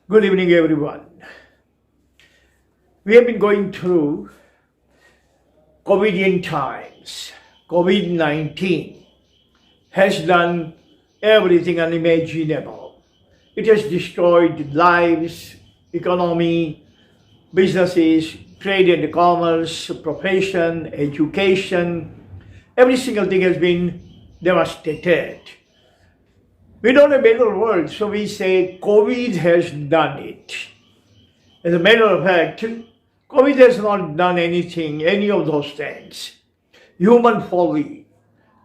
Good evening, everyone. We have been going through COVIDian times. COVID 19 has done everything unimaginable. It has destroyed lives, economy, businesses, trade and commerce, profession, education. Every single thing has been devastated. We don't have a better word, so we say COVID has done it. As a matter of fact, COVID has not done anything, any of those things. Human folly,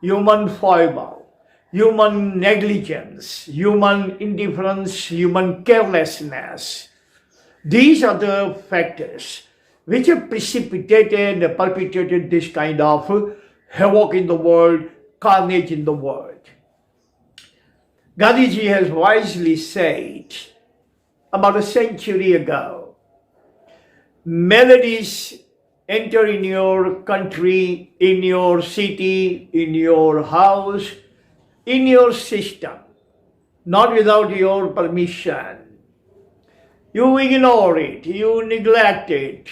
human foible, human negligence, human indifference, human carelessness. These are the factors which have precipitated and perpetrated this kind of havoc in the world, carnage in the world. Gandhiji has wisely said about a century ago, melodies enter in your country, in your city, in your house, in your system, not without your permission. You ignore it, you neglect it,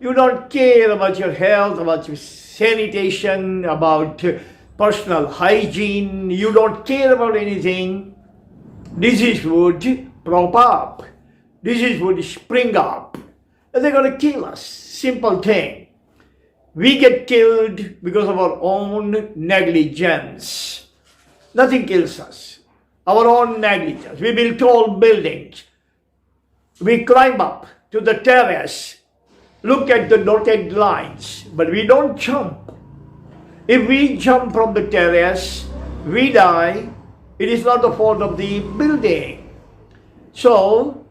you don't care about your health, about your sanitation, about personal hygiene, you don't care about anything. Disease would prop up, disease would spring up, and they're going to kill us. Simple thing. We get killed because of our own negligence. Nothing kills us. Our own negligence. We build tall buildings. We climb up to the terrace, look at the dotted lines, but we don't jump. If we jump from the terrace, we die. It is not the fault of the building. So,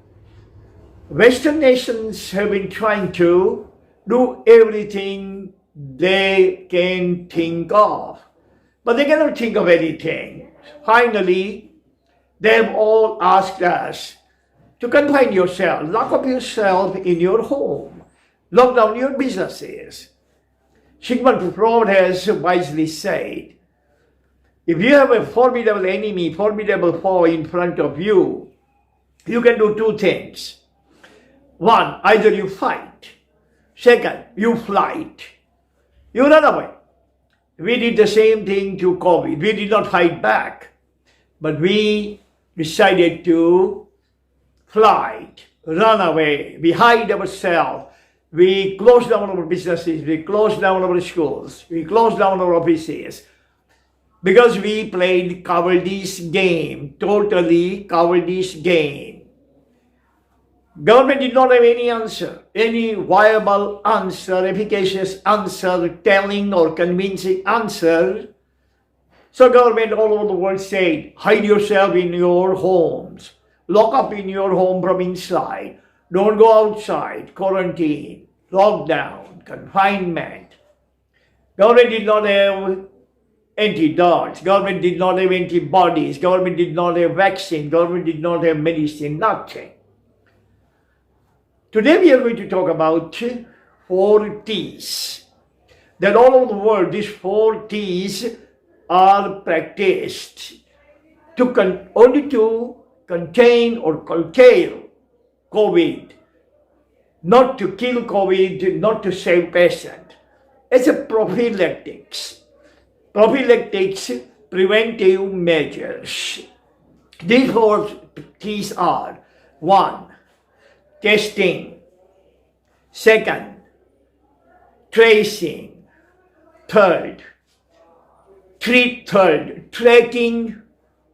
Western nations have been trying to do everything they can think of, but they cannot think of anything. Finally, they have all asked us to confine yourself, lock up yourself in your home, lock down your businesses. Sigmund Freud has wisely said, if you have a formidable enemy, formidable foe in front of you, you can do two things. One, either you fight. Second, you flight. You run away. We did the same thing to COVID. We did not fight back, but we decided to flight, run away. We hide ourselves. We close down our businesses, we close down our schools, we close down our offices, because we played cowardice game, totally cowardice game. Government did not have any answer, any viable answer, efficacious answer, telling or convincing answer. So government all over the world said, hide yourself in your homes, lock up in your home from inside. Don't go outside, quarantine, lockdown, confinement. Government did not have antidotes, government did not have antibodies, government did not have vaccine, government did not have medicine, nothing. Today we are going to talk about 4 T's. That all over the world, these 4 T's are practiced only to contain or curtail COVID, not to kill COVID, not to save patient. It's a prophylactics. Prophylactics, preventive measures. These 4 T's are: 1, testing; 2, tracing; 3, tracking;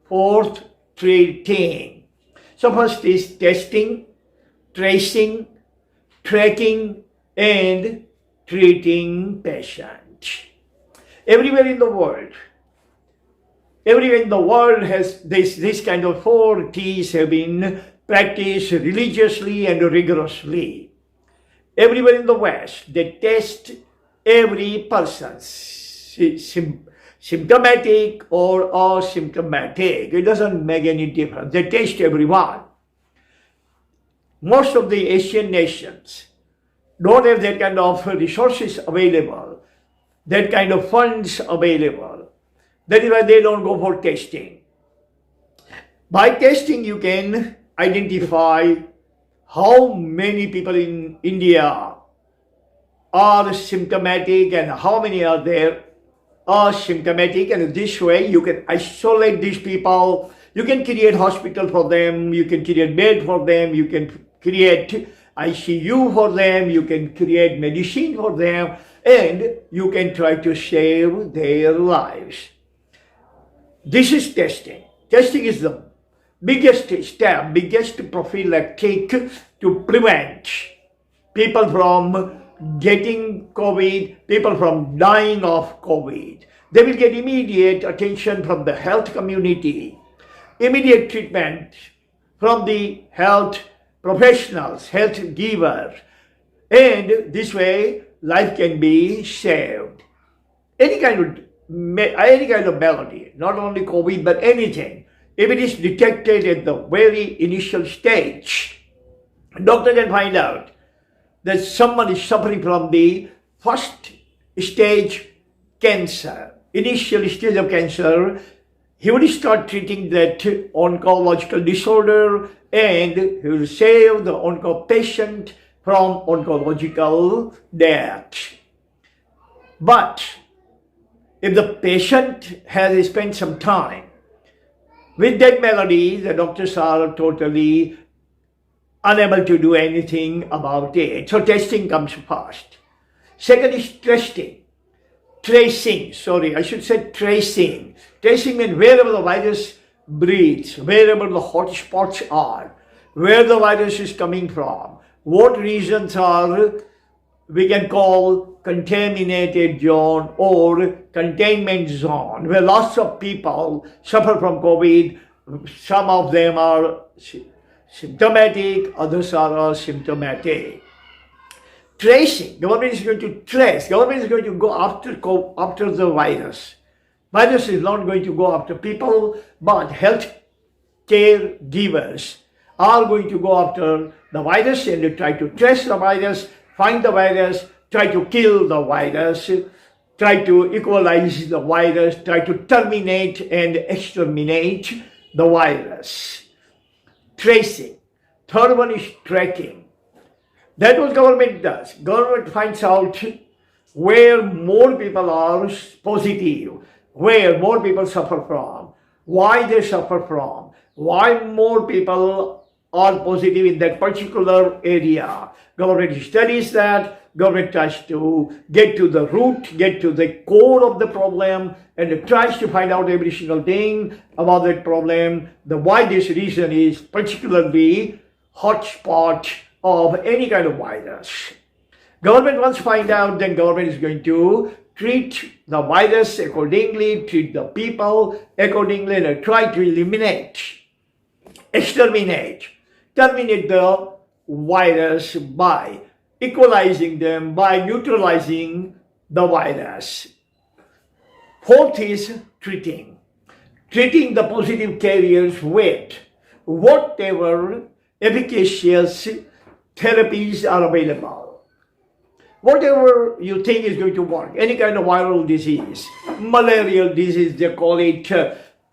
4, treating. So first is testing, tracing, tracking, and treating patients. Everywhere in the world has this kind of 4 T's have been practiced religiously and rigorously. Everywhere in the West, they test every person, symptomatic or asymptomatic. It doesn't make any difference. They test everyone. Most of the Asian nations don't have that kind of resources available, that kind of funds available. That is why they don't go for testing. By testing, you can identify how many people in India are symptomatic and how many are there are symptomatic, and this way you can isolate these people, you can create hospital for them, you can create bed for them, you can create ICU for them, you can create medicine for them, and you can try to save their lives. This is testing. Testing is the biggest step, biggest prophylactic to prevent people from getting COVID, people from dying of COVID. They will get immediate attention from the health community, immediate treatment from the health professionals, health givers, and this way life can be saved. Any kind of malady, not only COVID but anything, if it is detected at the very initial stage, doctor can find out that someone is suffering from the first stage cancer, initial stage of cancer. He will start treating that oncological disorder and he will save the patient from oncological death. But if the patient has spent some time with that malady, the doctors are totally unable to do anything about it. So testing comes first. Second is tracing. Tracing means wherever the virus breathes, wherever the hotspots are, where the virus is coming from, what regions are, we can call contaminated zone or containment zone, where lots of people suffer from COVID. Some of them are symptomatic, others are asymptomatic. Tracing, government is going to trace, government is going to go after the virus. Virus is not going to go after people, but health care givers are going to go after the virus and try to trace the virus, find the virus, try to kill the virus, try to equalize the virus, try to terminate and exterminate the virus. Tracing. Third one is tracking. That's what government does. Government finds out where more people are positive, where more people suffer from, why they suffer from, why more people are positive in that particular area. Government studies that. Government tries to get to the root, get to the core of the problem, and it tries to find out every single thing about that problem, the why this reason is particularly hotspot of any kind of virus. Government once find out, then government is going to treat the virus accordingly, treat the people accordingly, and try to eliminate, exterminate, terminate the virus by equalizing them, by neutralizing the virus. Fourth is treating. Treating the positive carriers with whatever efficacious therapies are available. Whatever you think is going to work, any kind of viral disease, malarial disease, they call it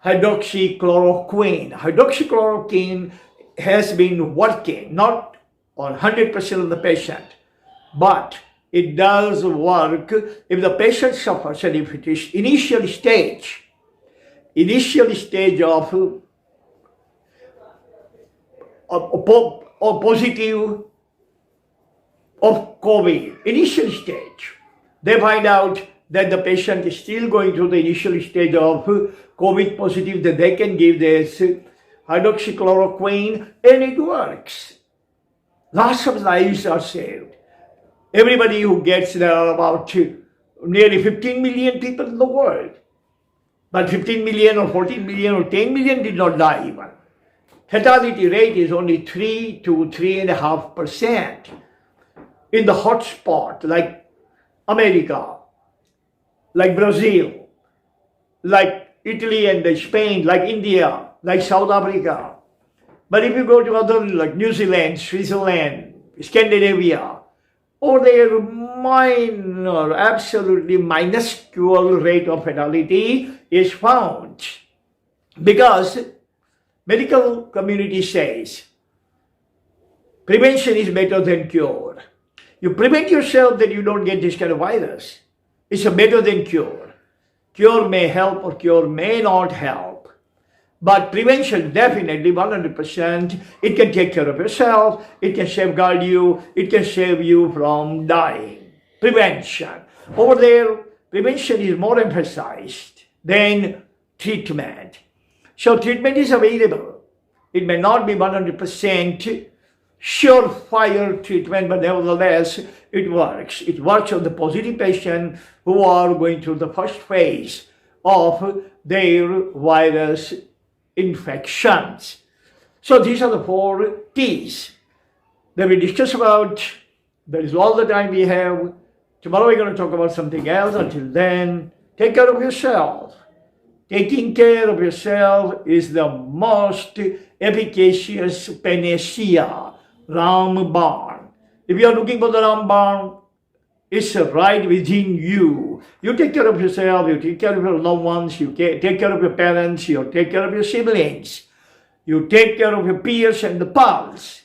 hydroxychloroquine. Hydroxychloroquine has been working, not on 100% of the patient, but it does work if the patient suffers and if it is initial stage of positive of COVID, initial stage, they find out that the patient is still going through the initial stage of COVID positive, that they can give this hydroxychloroquine and it works. Lots of lives are saved. Everybody who gets, there are about nearly 15 million people in the world. But 15 million or 14 million or 10 million did not die even. Fatality rate is only 3 to 3.5%. In the hotspot like America, like Brazil, like Italy and Spain, like India, like South Africa. But if you go to other like New Zealand, Switzerland, Scandinavia, or their minor, absolutely minuscule rate of fatality is found. Because medical community says Prevention is better than cure. You prevent yourself that you don't get this kind of virus. It's a better than cure. Cure may help or cure may not help. But prevention definitely 100%. It can take care of yourself. It can safeguard you. It can save you from dying. Prevention. Over there, prevention is more emphasized than treatment. So treatment is available. It may not be 100% surefire treatment, but nevertheless, it works. It works on the positive patient who are going through the first phase of their virus infections. So these are the 4 T's that we discuss about. That is all the time we have. Tomorrow we're going to talk about something else. Until then, take care of yourself. Taking care of yourself is the most efficacious panacea. Rambam. If you are looking for the Rambam, it's right within you. You take care of yourself, you take care of your loved ones, you take care of your parents, you take care of your siblings, you take care of your peers and the pals,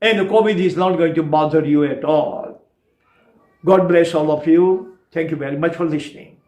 and the COVID is not going to bother you at all. God bless all of you. Thank you very much for listening.